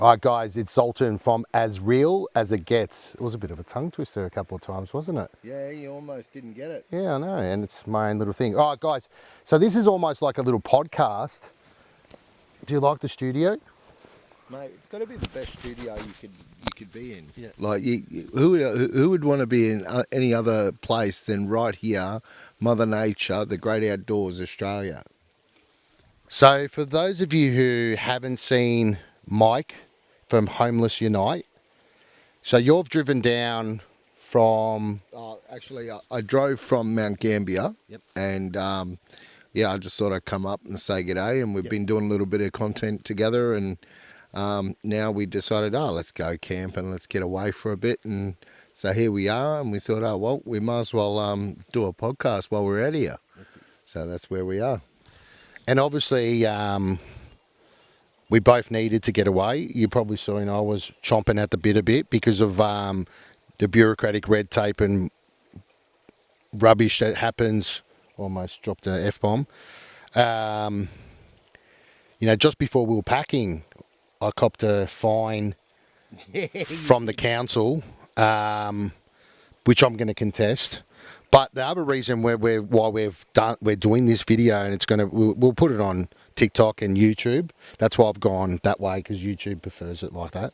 All right, guys, it's Zoltan from As Real As It Gets. It was a bit of a tongue twister a couple of times, wasn't it? Yeah, you almost didn't get it. Yeah, I know, and it's my own little thing. All right, guys, so this is almost like a little podcast. Do you like the studio? Mate, it's got to be the best studio you could be in. Yeah. Like, who would want to be in any other place than right here, Mother Nature, the great outdoors, Australia? So for those of you who haven't seen Mike from Homeless Unite, so you've driven down from... Actually, I drove from Mount Gambier. Yep. And yeah, I just thought I'd come up and say g'day. And we've been doing a little bit of content together. And now we decided, let's go camp and let's get away for a bit. And so here we are. And we thought, well, we might as well do a podcast while we're out here. So that's where we are. And obviously, we both needed to get away. You probably saw, I was chomping at the bit a bit because of the bureaucratic red tape and rubbish that happens. Almost dropped an F-bomb. Just before we were packing, I copped a fine from the council, which I'm going to contest. But the other reason why we're doing this video, and we'll put it on TikTok and YouTube. That's why I've gone that way, because YouTube prefers it like that.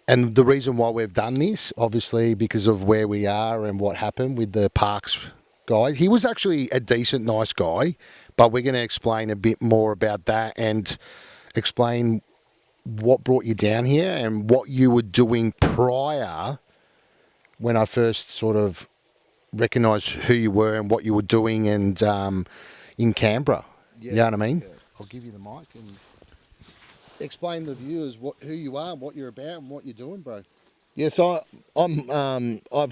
And the reason why we've done this, obviously, because of where we are and what happened with the parks guy. He was actually a decent, nice guy, but we're going to explain a bit more about that and explain what brought you down here and what you were doing prior, when I first sort of recognised who you were and what you were doing, and in Canberra. You know what I mean? Yeah. I'll give you the mic and explain to the viewers who you are, what you're about, and what you're doing, bro. Yes, I've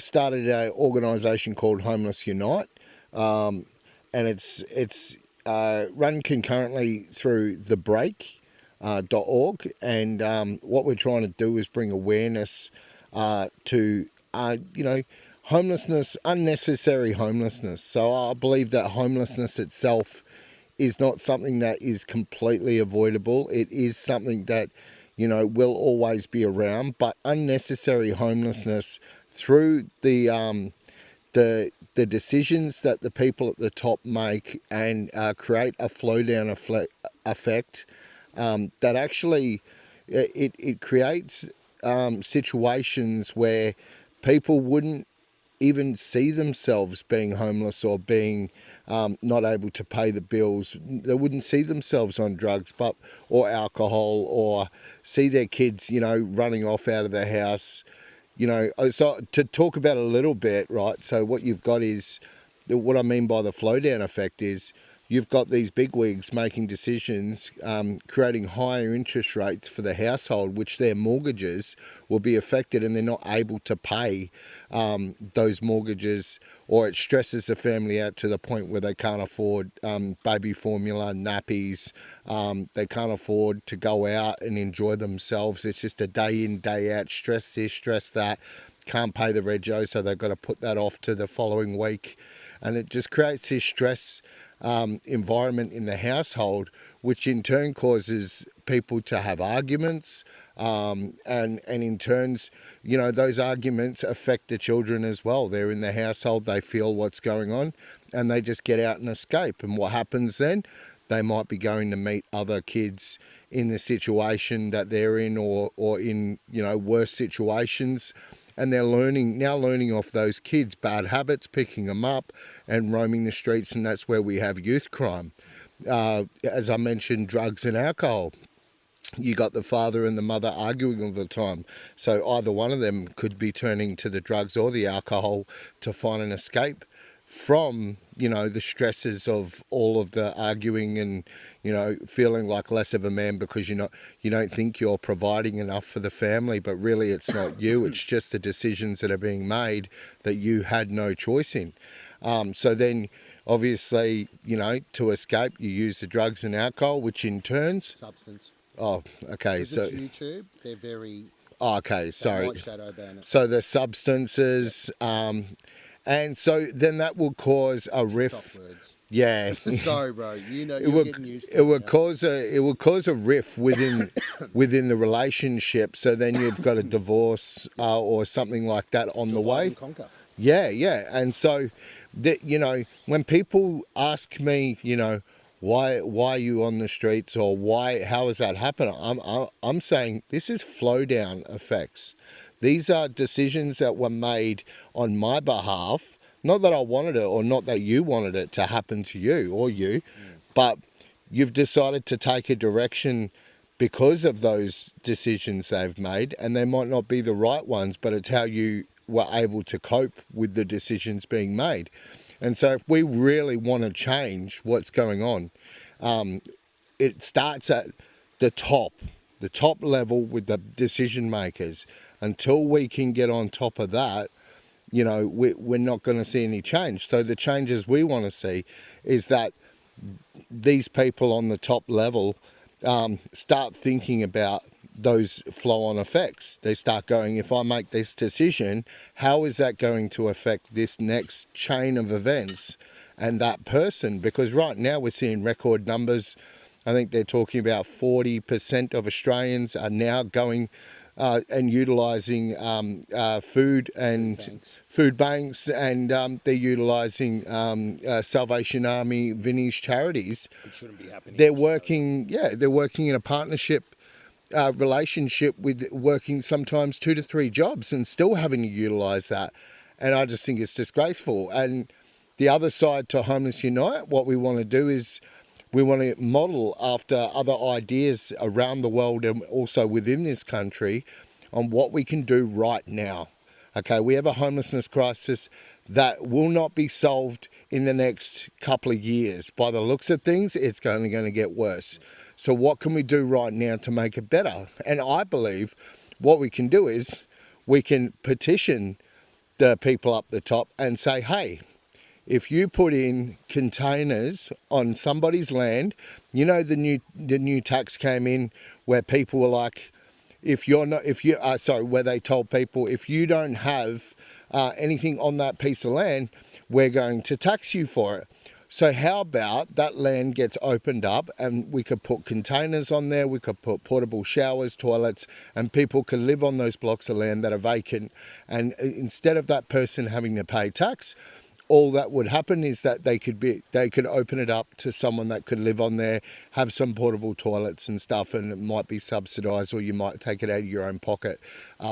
started an organisation called Homeless Unite, and it's run concurrently through thebreak.org, and what we're trying to do is bring awareness to homelessness, unnecessary homelessness. So I believe that homelessness itself is not something that is completely avoidable. It is something that will always be around, but unnecessary homelessness through the decisions that the people at the top make and create a flow down effect that actually it creates situations where people wouldn't even see themselves being homeless or being not able to pay the bills. They wouldn't see themselves on drugs or alcohol, or see their kids, running off out of their house. So to talk about a little bit, right? So what you've got is, what I mean by the flow down effect is, you've got these bigwigs making decisions, creating higher interest rates for the household, which their mortgages will be affected, and they're not able to pay those mortgages, or it stresses the family out to the point where they can't afford baby formula, nappies. They can't afford to go out and enjoy themselves. It's just a day in, day out, stress this, stress that. Can't pay the rego, so they've got to put that off to the following week. And it just creates this stress environment in the household, which in turn causes people to have arguments, and in turns, those arguments affect the children as well. They're in the household, they feel what's going on, and they just get out and escape. And what happens then? They might be going to meet other kids in the situation that they're in, or in worse situations. And they're learning off those kids bad habits, picking them up and roaming the streets, and that's where we have youth crime. As I mentioned, drugs and alcohol. You got the father and the mother arguing all the time. So either one of them could be turning to the drugs or the alcohol to find an escape from, the stresses of all of the arguing and, feeling like less of a man because you don't think you're providing enough for the family, but really it's not you. It's just the decisions that are being made that you had no choice in. So then, obviously, to escape, you use the drugs and alcohol, which in turns... Substance. Oh, okay. So it's YouTube, they're very... Oh, okay, sorry. Might shadow ban it. So the substances, and so then that will cause a rift. Words. Yeah. Sorry, bro. You know, it you're would getting used to it it would now. cause a rift within the relationship. So then you've got a divorce or something like that on the Divide way. and conquer. Yeah, yeah. And so that, when people ask me, why are you on the streets, or how has that happened? I'm saying this is flow down effects. These are decisions that were made on my behalf. Not that I wanted it, or not that you wanted it to happen to you or you, but you've decided to take a direction because of those decisions they've made, and they might not be the right ones, but it's how you were able to cope with the decisions being made. And so if we really want to change what's going on, it starts at the top, the top level with the decision makers. Until we can get on top of that, we're not going to see any change. So the changes we want to see is that these people on the top level start thinking about those flow-on effects. They start going, if I make this decision, how is that going to affect this next chain of events and that person? Because right now we're seeing record numbers. I think they're talking about 40% of Australians are now going and utilising food and food banks, and they're utilising Salvation Army, Vinnie's charities. It shouldn't be happening. They're working, they're working in a partnership relationship with working sometimes 2 to 3 jobs and still having to utilise that. And I just think it's disgraceful. And the other side to Homeless Unite, what we want to do is we want to model after other ideas around the world and also within this country on what we can do right now. Okay, we have a homelessness crisis that will not be solved in the next couple of years. By the looks of things, it's only going to get worse. So what can we do right now to make it better? And I believe what we can do is we can petition the people up the top and say, hey, if you put in containers on somebody's land, the new tax came in where people were like, where they told people, if you don't have anything on that piece of land, we're going to tax you for it. So how about that land gets opened up and we could put containers on there, we could put portable showers, toilets, and people can live on those blocks of land that are vacant. And instead of that person having to pay tax, all that would happen is that they could open it up to someone that could live on there, have some portable toilets and stuff, and it might be subsidised, or you might take it out of your own pocket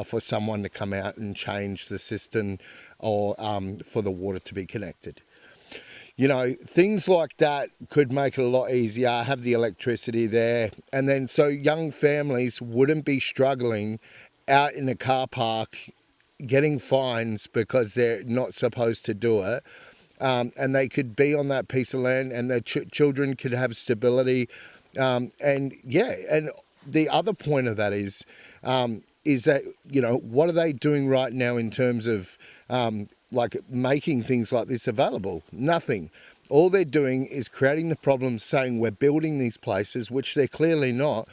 for someone to come out and change the system, or for the water to be connected. Things like that could make it a lot easier, have the electricity there, and then so young families wouldn't be struggling out in a car park getting fines because they're not supposed to do it. And they could be on that piece of land, and their children could have stability. And the other point of that is that, what are they doing right now in terms of like making things like this available? Nothing. All they're doing is creating the problems, saying we're building these places, which they're clearly not.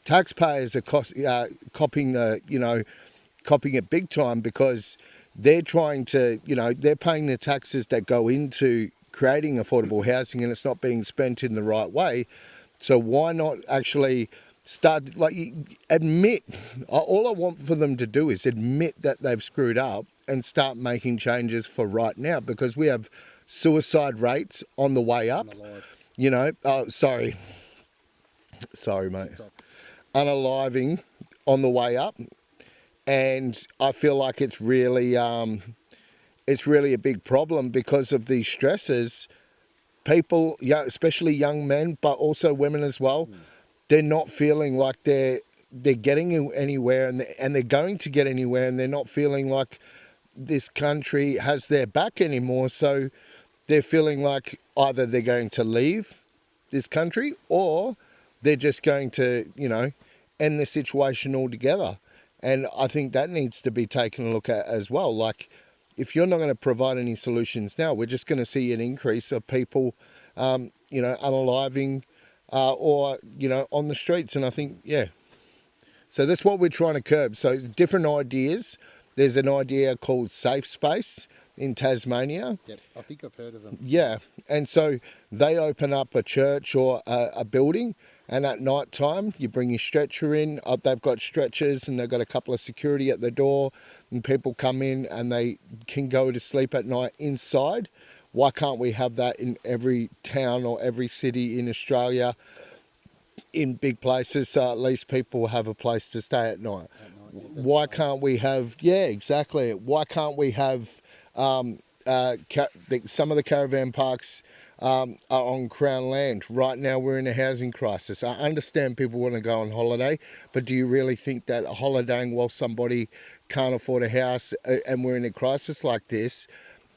Taxpayers are copying it big time, because they're trying to, they're paying the taxes that go into creating affordable housing, and it's not being spent in the right way. So why not actually start, admit, all I want for them to do is admit that they've screwed up and start making changes for right now, because we have suicide rates on the way up. Sorry, mate. Unaliving on the way up. And I feel like it's really a big problem because of these stresses. People, especially young men, but also women as well, they're not feeling like they're getting anywhere, and they're going to get anywhere, and they're not feeling like this country has their back anymore. So they're feeling like either they're going to leave this country, or they're just going to, end the situation altogether. And I think that needs to be taken a look at as well. Like, if you're not going to provide any solutions now, we're just going to see an increase of people, unaliving or, on the streets. And I think, so that's what we're trying to curb. So different ideas. There's an idea called safe space. in Tasmania. Yep, I think I've heard of them. Yeah, and so they open up a church or a building, and at night time you bring your stretcher in. They've got stretchers and they've got a couple of security at the door, and people come in and they can go to sleep at night inside. Why can't we have that in every town or every city in Australia, in big places, so at least people have a place to stay at night? Why can't we have, yeah, exactly. Why can't we have some of the caravan parks are on Crown land? Right now we're in a housing crisis. I understand people want to go on holiday, but do you really think that holidaying while somebody can't afford a house and we're in a crisis like this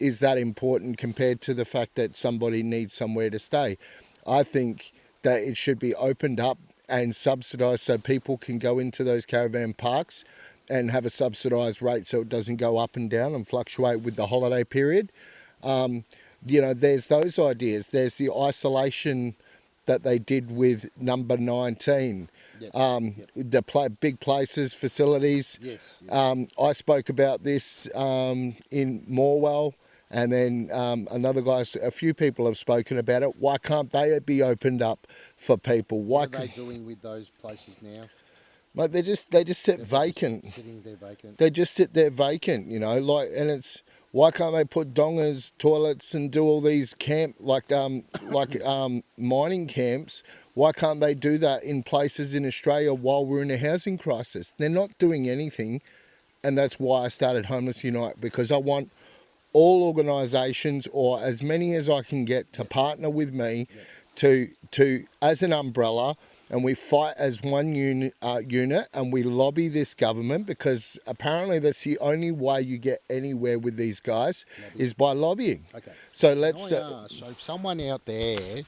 is that important compared to the fact that somebody needs somewhere to stay? I think that it should be opened up and subsidised so people can go into those caravan parks and have a subsidised rate so it doesn't go up and down and fluctuate with the holiday period. There's those ideas. There's the isolation that they did with number 19. Yep. The big places, facilities. Yes. I spoke about this in Morwell. And then a few people have spoken about it. Why can't they be opened up for people? What are they doing with those places now? Like they just sit vacant. Sitting there vacant. They just sit there vacant, and it's why can't they put dongers, toilets, and do all these mining camps? Why can't they do that in places in Australia while we're in a housing crisis? They're not doing anything, and that's why I started Homeless Unite, because I want all organisations, or as many as I can get, to partner with me to as an umbrella, and we fight as one unit, and we lobby this government, because apparently that's the only way you get anywhere with these guys is by lobbying. Okay. So so if someone out there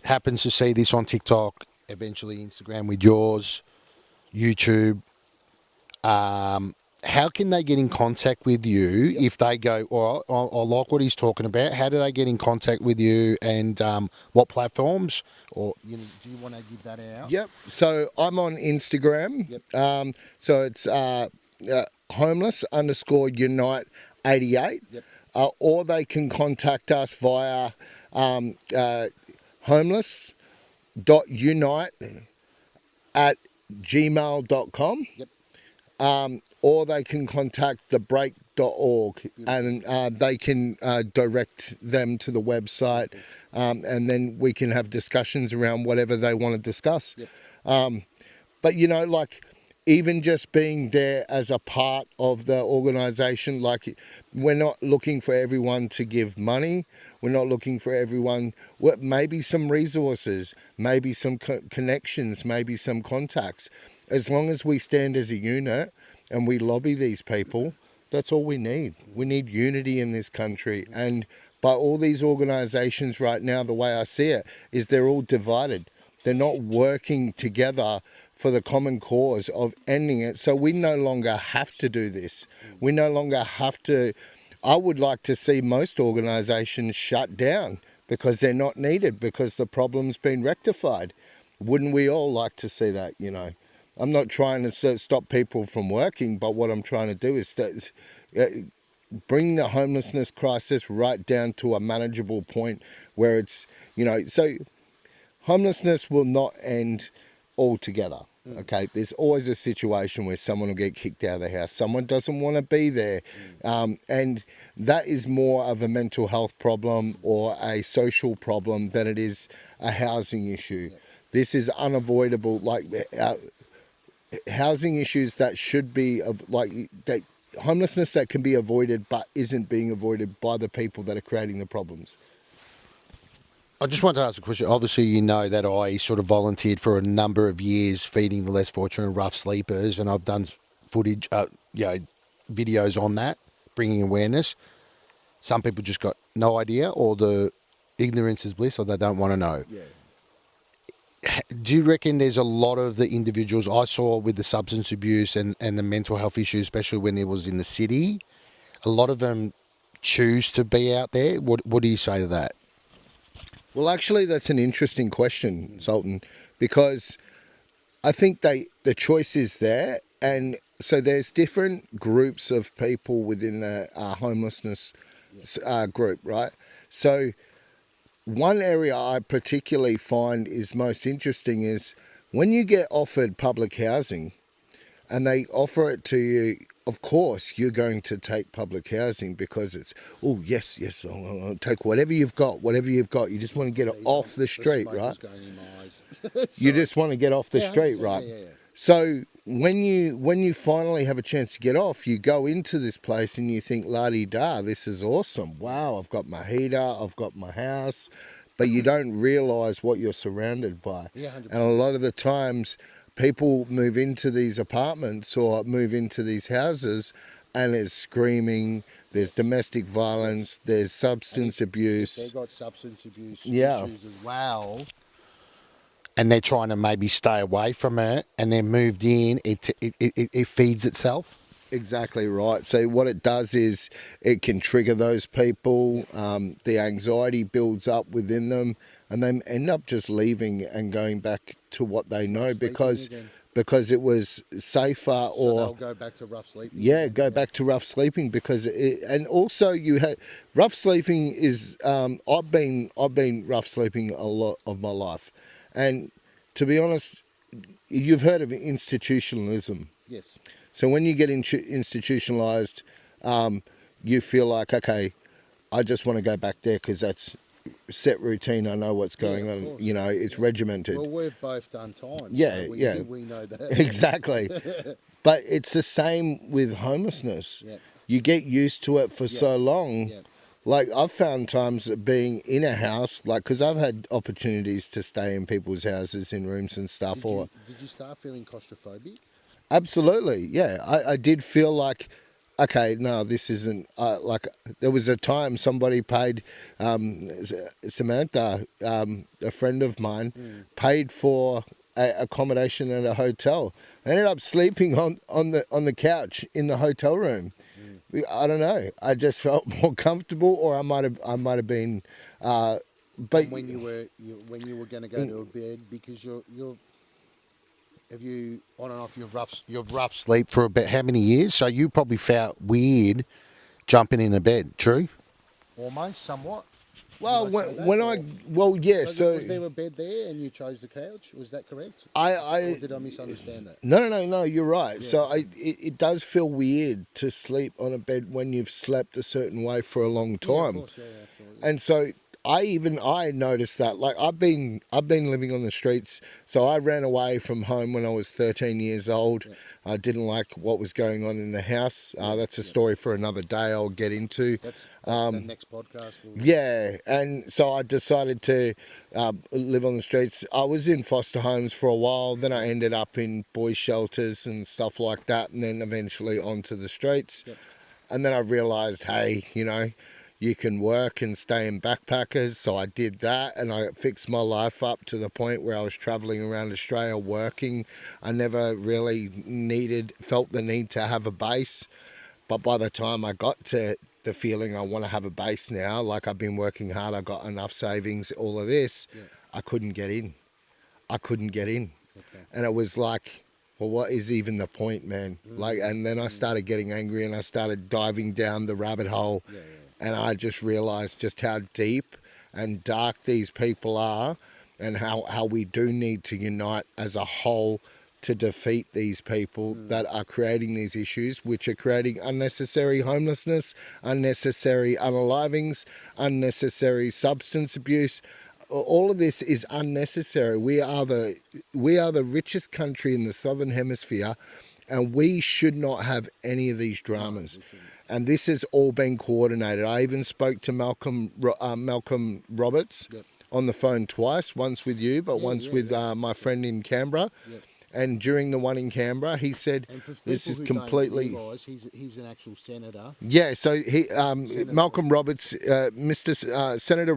happens to see this on TikTok, eventually Instagram with yours, YouTube, how can they get in contact with you if they go, all right, I like what he's talking about? How do they get in contact with you, and what platforms? Or do you want to give that out? Yep. So I'm on Instagram. Yep. So it's homeless_unite88. Yep. Or they can contact us via homeless.unite@gmail.com. Yep. Or they can contact thebreak.org, and they can direct them to the website, and then we can have discussions around whatever they want to discuss. Yep. But even just being there as a part of the organisation, we're not looking for everyone to give money. We're not looking for everyone. Maybe some resources, maybe some connections, maybe some contacts. As long as we stand as a unit and we lobby these people, that's all we need. We need unity in this country. But all these organisations right now, the way I see it, is they're all divided. They're not working together for the common cause of ending it. So we no longer have to do this. We no longer have to. I would like to see most organisations shut down because they're not needed, because the problem's been rectified. Wouldn't we all like to see that, I'm not trying to stop people from working, but what I'm trying to do is bring the homelessness crisis right down to a manageable point where it's, so homelessness will not end altogether. Okay, there's always a situation where someone will get kicked out of the house. Someone doesn't want to be there. And that is more of a mental health problem or a social problem than it is a housing issue. This is unavoidable. Housing issues that should be homelessness that can be avoided but isn't being avoided by the people that are creating the problems. I just want to ask a question. Obviously, you know that I sort of volunteered for a number of years feeding the less fortunate and rough sleepers, and I've done footage, videos on that, bringing awareness. Some people just got no idea, or the ignorance is bliss, or they don't want to know. Yeah. Do you reckon there's a lot of the individuals I saw with the substance abuse and the mental health issues, especially when it was in the city, a lot of them choose to be out there? What do you say to that? Well, actually, that's an interesting question, Zoltan, because I think the choice is there, and so there's different groups of people within the homelessness group, right? So one area I particularly find is most interesting is when you get offered public housing and they offer it to you. Of course, you're going to take public housing because it's, oh, yes, yes, I'll take whatever you've got, whatever you've got. You just want to get it off the street, right? Going in my eyes. You just want to get off the Yeah, street, 100%, right? yeah, yeah. So when you finally have a chance to get off, you go into this place and you think, la di da, this is awesome. Wow, I've got my heater, I've got my house, but you don't realise what you're surrounded by. Yeah, 100%. And a lot of the times, people move into these apartments or move into these houses, and there's screaming, there's domestic violence, there's substance abuse. They've got substance abuse Yeah. issues as well, and they're trying to maybe stay away from it, and they're moved in, it feeds itself. Exactly right. So what it does is it can trigger those people. The anxiety builds up within them, and they end up just leaving and going back to what they know Sleeping because again. it was safer, So or they'll go back to rough sleeping. yeah, go back to rough sleeping because and also you had rough sleeping is I've been rough sleeping a lot of my life, and to be honest, you've heard of institutionalism. Yes. So when you get institutionalized, you feel like, okay, I just want to go back there because that's set routine. I know what's going of on. course. You know, it's regimented. Well, we've both done time. Yeah, so yeah. We know that. Exactly. But it's the same with homelessness. Yeah. You get used to it for so long. Yeah. Like I've found times of being in a house, like because I've had opportunities to stay in people's houses in rooms and stuff. Did you start feeling claustrophobic? Absolutely, yeah. I did feel like, okay, no, this isn't like. There was a time somebody paid, Samantha, a friend of mine, paid for accommodation at a hotel. I ended up sleeping on the couch in the hotel room. I don't know. I just felt more comfortable, or I might have been. But When you were going to go to a bed, because you're have you on and off your rough sleep for about how many years? So you probably felt weird jumping in a bed. True. Almost, somewhat. well, Did I say that, when or- I well, yeah. Was, So was there a bed there and you chose the couch? Was that correct? I Or did I misunderstand that? No. You're right. So Yeah. it does feel weird to sleep on a bed when you've slept a certain way for a long Yeah, of time. course, yeah, absolutely. And so I noticed that. Like I've been living on the streets. So I ran away from home when I was 13 years old. Yeah. I didn't like what was going on in the house. That's a story for another day. I'll get into. That's the next podcast. Yeah, and so I decided to live on the streets. I was in foster homes for a while, then I ended up in boys' shelters and stuff like that, and then eventually onto the streets. Yep. And then I realised, hey, you can work and stay in backpackers, so I did that, and I fixed my life up to the point where I was travelling around Australia working. I never really felt the need to have a base, but by the time I got to the feeling I want to have a base now, like I've been working hard, I got enough savings, all of this, Yeah. I couldn't get in. Okay. And it was like, well, what is even the point, man? Like, and then I started getting angry and I started diving down the rabbit hole, Yeah. and I just realized just how deep and dark these people are, and how we do need to unite as a whole to defeat these people that are creating these issues, which are creating unnecessary homelessness, unnecessary unalivings, unnecessary substance abuse. All of this is unnecessary. We are the richest country in the Southern Hemisphere, and we should not have any of these dramas. And this has all been coordinated. I even spoke to Malcolm Roberts Yep. on the phone twice, once with you, but once with my friend in Canberra. Yep. And during the one in Canberra, he said, And for people this is who completely... don't realise, he's an actual senator. Yeah, so Malcolm Roberts, Senator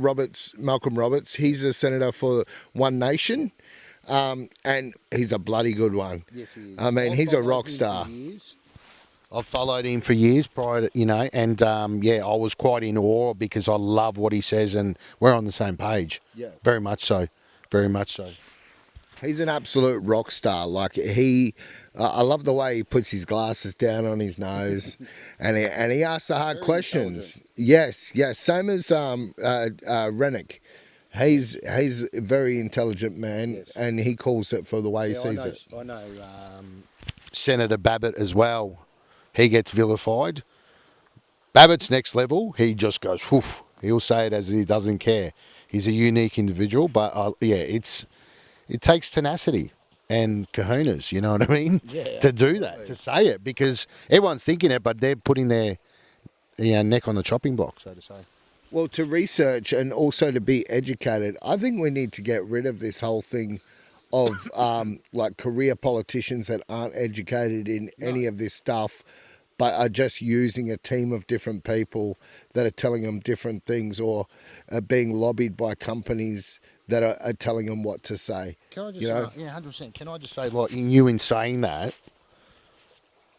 Malcolm Roberts, he's a senator for One Nation, and he's a bloody good one. Yes, he is. I mean, he's a rock star. I've followed him for years prior to, and I was quite in awe because I love what he says and we're on the same page. Yeah. Very much so. Very much so. He's an absolute rock star. Like I love the way he puts his glasses down on his nose, and he asks the hard Very questions. intelligent. Yes, yes. Same as Rennick. He's a very intelligent man, Yes. and he calls it for the way he See, sees it. I know Senator Babbitt as well. He gets vilified. Babbitt's next level. He just goes, whoof. He'll say it as he doesn't care. He's a unique individual, but yeah, it takes tenacity and kahunas, you know what I mean? Yeah, To do that, absolutely. to say it, because everyone's thinking it, but they're putting their neck on the chopping block, so to say. Well, to research and also to be educated, I think we need to get rid of this whole thing of like career politicians that aren't educated in any of this stuff, but are just using a team of different people that are telling them different things, or are being lobbied by companies that are telling them what to say. Can I You just, know, yeah, 100%. Can I just say, like, in saying that,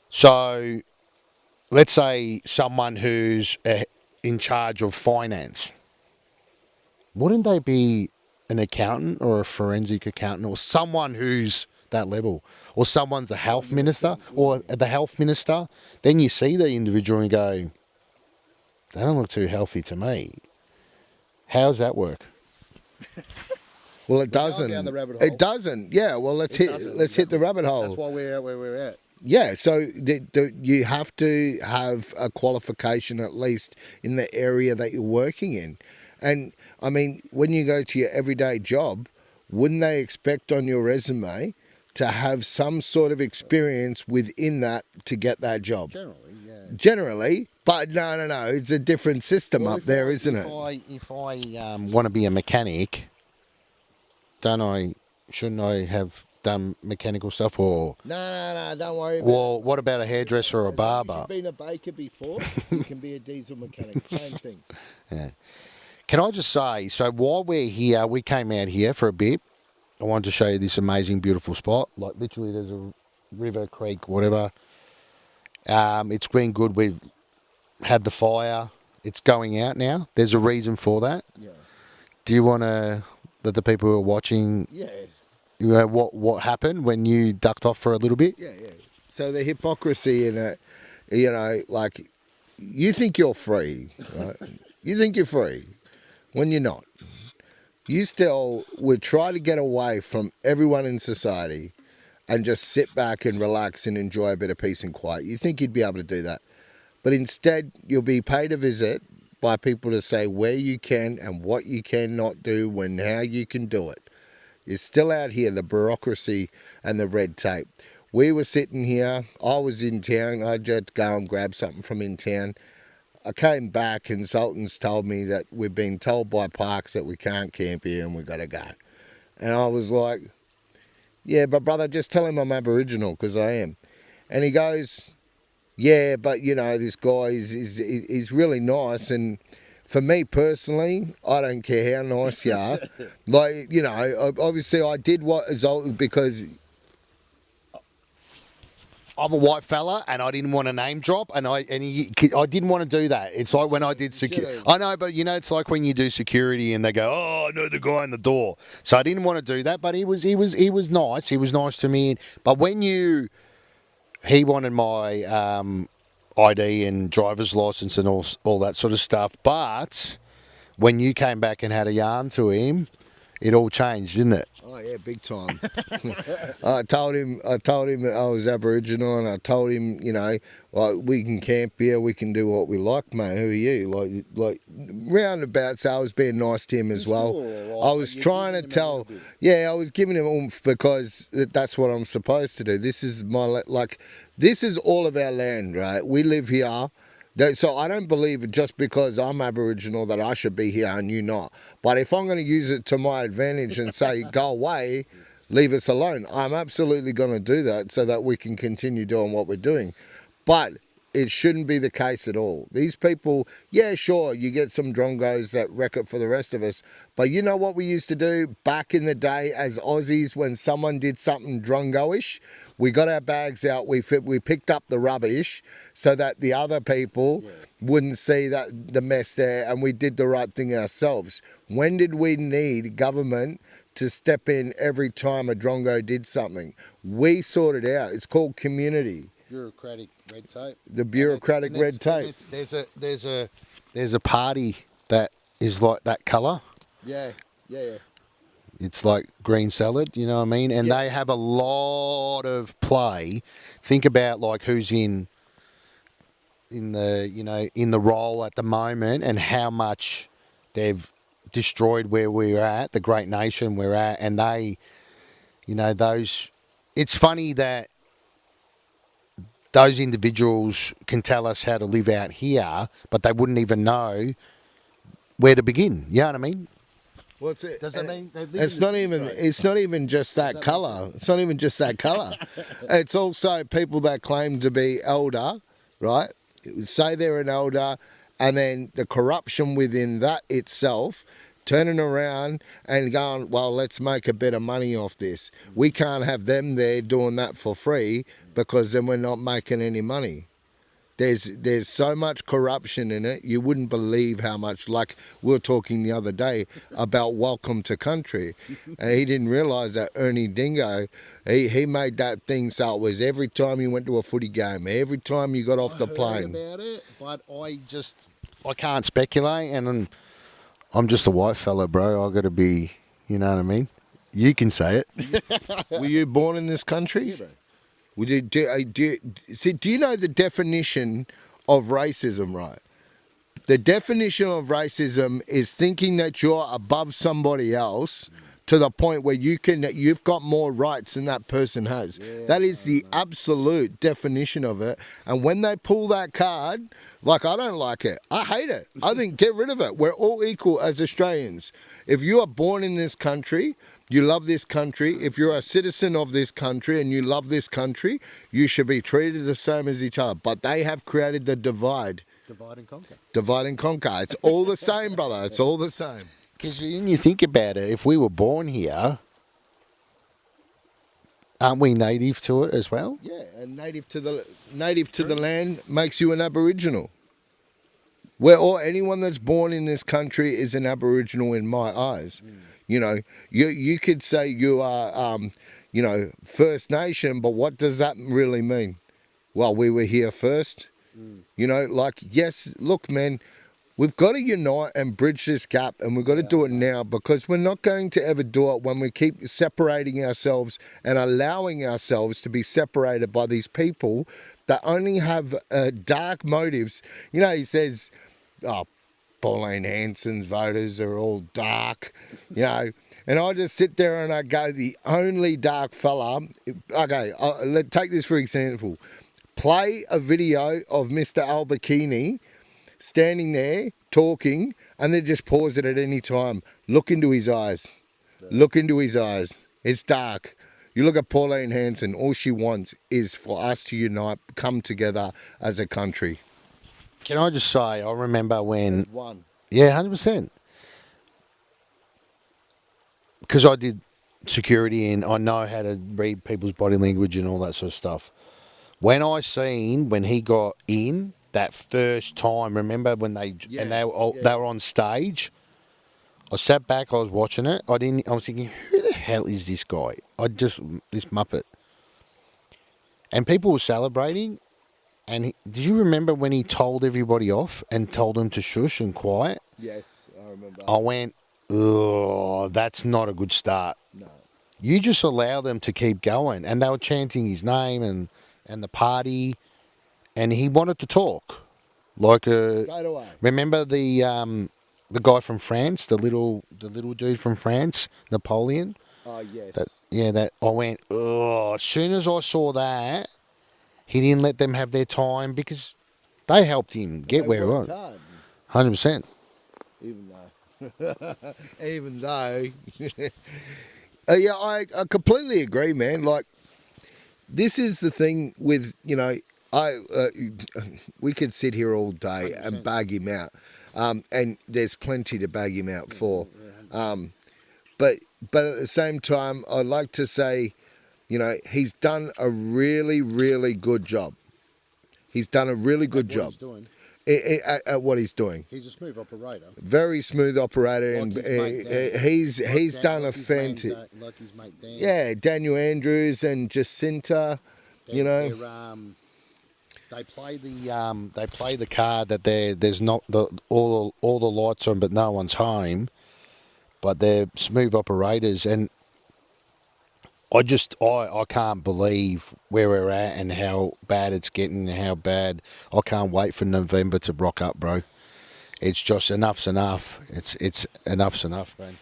so let's say someone who's in charge of finance, wouldn't they be an accountant or a forensic accountant or someone who's that level? Or someone's a health minister or the health minister? Then you see the individual and go, they don't look too healthy to me. How's that work? well, it We're going down doesn't. the rabbit hole. It doesn't. Yeah. Well, It doesn't, let's hit the exactly. rabbit hole. That's why we're at where we're at. Yeah, so you have to have a qualification at least in the area that you're working in. And I mean, when you go to your everyday job, wouldn't they expect on your resume to have some sort of experience within that to get that job? Generally, yeah. Generally, but no, it's a different system up there, isn't it? If I want to be a mechanic, don't I? Shouldn't I have done mechanical stuff? Or No, don't worry about well, what about a hairdresser or a it. As long as barber? you've been a baker before, you can be a diesel mechanic. Same thing. Yeah. Can I just say, so while we're here, we came out here for a bit. I wanted to show you this amazing, beautiful spot. Like literally, there's a river, creek, whatever. It's been good. We've had the fire. It's going out now. There's a reason for that. Yeah. Do you want to let the people who are watching, Yeah. you know, what happened when you ducked off for a little bit? Yeah. So the hypocrisy in it, you know, like you think you're free, right? You think you're free when you're not. You still would try to get away from everyone in society and just sit back and relax and enjoy a bit of peace and quiet. You think you'd be able to do that. But instead, you'll be paid a visit by people to say where you can and what you cannot do, when, how you can do it. It's still out here, the bureaucracy and the red tape. We were sitting here, I was in town, I had to go and grab something from in town. I came back and Zoltan's told me that we've been told by Parks that we can't camp here and we've got to go. And I was like, yeah, but brother, just tell him I'm Aboriginal, because I am. And he goes, yeah, but you know, this guy is really nice, and for me personally, I don't care how nice you are. Like, you know, obviously I did what Zoltan, because I'm a white fella, and I didn't want to name drop, and I didn't want to do that. It's like when I did security. I know, but you know, it's like when you do security, and they go, "Oh, I know the guy in the door." So I didn't want to do that, but he was nice. He was nice to me. But when he wanted my ID and driver's license and all that sort of stuff. But when you came back and had a yarn to him, it all changed, didn't it? oh yeah, big time. I told him that I was Aboriginal, and I told him, you know, like, we can camp here, we can do what we like, mate. Who are you? Like roundabout. So I was being nice to him as well. Sure, I was trying to tell. Yeah, I was giving him oomph, because that's what I'm supposed to do. This is this is all of our land, right? We live here. So I don't believe just because I'm Aboriginal that I should be here and you not. But if I'm going to use it to my advantage and say, go away, leave us alone, I'm absolutely going to do that so that we can continue doing what we're doing. But it shouldn't be the case at all. These people, yeah, sure, you get some drongos that wreck it for the rest of us. But you know what we used to do back in the day as Aussies when someone did something drongo-ish? We got our bags out, we picked up the rubbish so that the other people wouldn't see that the mess there, and we did the right thing ourselves. When did we need government to step in every time a drongo did something. We sort it out. It's called community. Bureaucratic red tape. The bureaucratic red tape. There's a party that is like that colour. Yeah. It's like green salad, you know what I mean? And Yeah. they have a lot of play. Think about like who's in the role at the moment and how much they've destroyed where we're at, the great nation we're at, and they, those. It's funny that those individuals can tell us how to live out here, but they wouldn't even know where to begin. You know what I mean? What's it? Does that mean It's not even. It's not even just that colour. It's not even just that colour. It's also people that claim to be elder, right? Say they're an elder, and then the corruption within that itself, turning around and going, well, let's make a bit of money off this. We can't have them there doing that for free because then we're not making any money. There's so much corruption in it. You wouldn't believe how much. Like we were talking the other day about Welcome to Country, and he didn't realise that Ernie Dingo, he made that thing so it was every time you went to a footy game, every time you got off the plane. About it, but I can't speculate, and I'm just a white fella, bro. I got to be, you know what I mean. You can say it. Were you born in this country? Yeah, bro. Do you know the definition of racism, right? The definition of racism is thinking that you're above somebody else to the point where you've got more rights than that person has. That is the absolute definition of it. And when they pull that card, like I don't like it. I hate it. I think get rid of it. We're all equal as Australians. If you are born in this country, you love this country. If you're a citizen of this country and you love this country, you should be treated the same as each other. But they have created the divide. Divide and conquer. Divide and conquer. It's all the same, brother. It's all the same. Because when you think about it, if we were born here, aren't we native to it as well? Yeah, and native to the land makes you an Aboriginal. Anyone that's born in this country is an Aboriginal in my eyes. You know, you could say you are, First Nation, but what does that really mean? Well, we were here first. You know, like, yes, look, man, we've got to unite and bridge this gap, and we've got to do it now because we're not going to ever do it when we keep separating ourselves and allowing ourselves to be separated by these people that only have dark motives. You know, he says, oh, Pauline Hanson's voters are all dark, you know. And I just sit there and I go, the only dark fella, okay, let's take this for example. Play a video of Mr. Albuquerque standing there talking and then just pause it at any time. Look into his eyes. Look into his eyes. It's dark. You look at Pauline Hanson, all she wants is for us to unite, come together as a country. Can I just say, I remember when... One. Yeah, 100%. Because I did security and I know how to read people's body language and all that sort of stuff. When he got in that first time, remember when they were on stage? I sat back, I was watching it. I was thinking, who the hell is this guy? This Muppet. And people were celebrating. And did you remember when he told everybody off and told them to shush and quiet? Yes, I remember. I went, oh, that's not a good start. No. You just allow them to keep going. And they were chanting his name and the party. And he wanted to talk. Like Straight away. remember the guy from France, the little dude from France, Napoleon? Oh, yes. That I went, oh, as soon as I saw that, he didn't let them have their time because they helped him get where he was. 100%. Even though, yeah, I completely agree, man. Like, this is the thing with, we could sit here all day 100%. And bag him out, and there's plenty to bag him out for. But at the same time, I'd like to say, he's done a really, really good job. He's done a really good job. at what he's doing. He's a smooth operator. Very smooth operator, Like and his mate Dan. he's done a fantastic. Like his mate Dan. Yeah, Daniel Andrews and Jacinta, you know. They play the card that there's not all the lights on but no one's home, but they're smooth operators, and I can't believe where we're at and how bad it's getting and how bad. I can't wait for November to rock up, bro. It's just enough's enough. It's enough's enough, man.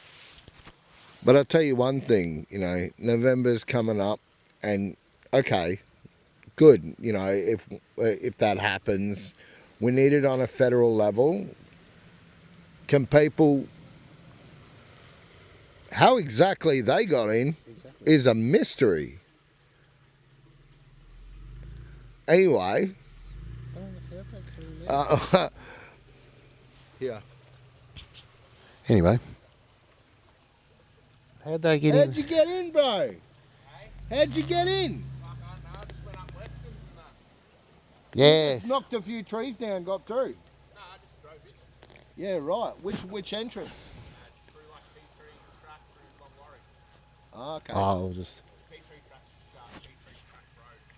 But I'll tell you one thing, you know, November's coming up, and okay, good. You know, if that happens, we need it on a federal level. Can people? How exactly they got in is a mystery. Anyway, yeah. Anyway, how'd they get How'd in? you get in, bro? How'd you get in? Yeah, Just knocked a few trees down, got through. Yeah, right. Which entrance? Oh, okay. oh, just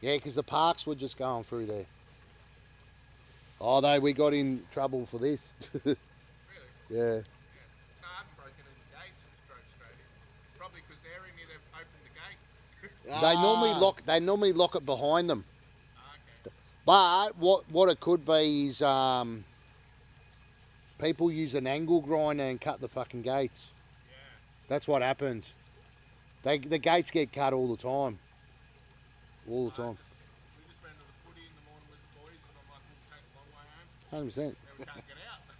yeah, because the parks were just going through there. Oh, we got in trouble for this. Yeah. They normally lock it behind them. But what it could be is people use an angle grinder and cut the fucking gates. That's what happens. The gates get cut all the time. All the time. 100%.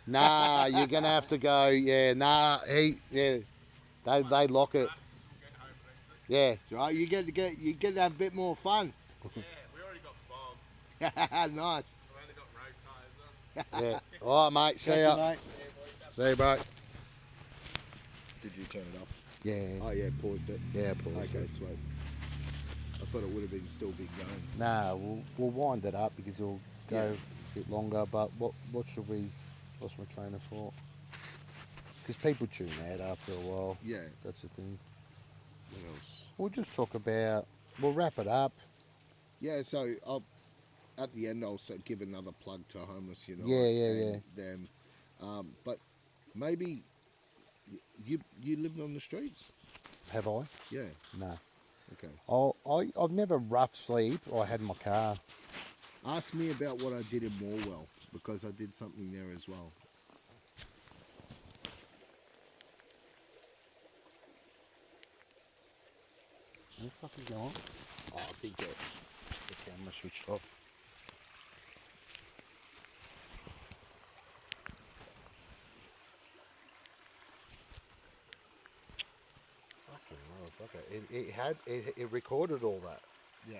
Nah, you're gonna have to go. Yeah, nah. They lock it. Yeah. So you get to have a bit more fun. Nice. Yeah. All right, mate. See ya. Mate. See you, bro. Did you turn it off? Yeah. Oh yeah, paused it. Yeah, pause Okay, it. sweet. I thought it would have been still been going. Nah, we'll wind it up because it'll go a bit longer. But what should we? What's my train of thought? Because people tune out after a while. Yeah. That's the thing. What else? We'll just talk about. We'll wrap it up. Yeah, so at the end I'll give another plug to Homeless Unite. Yeah. Them, but maybe you lived on the streets. Have I? Yeah. No. Okay. I've never rough sleep. I had my car. Ask me about what I did in Morwell because I did something there as well. What the fuck is going on? Oh, I think the camera switched off. Fucking motherfucker. It recorded all that. Yeah.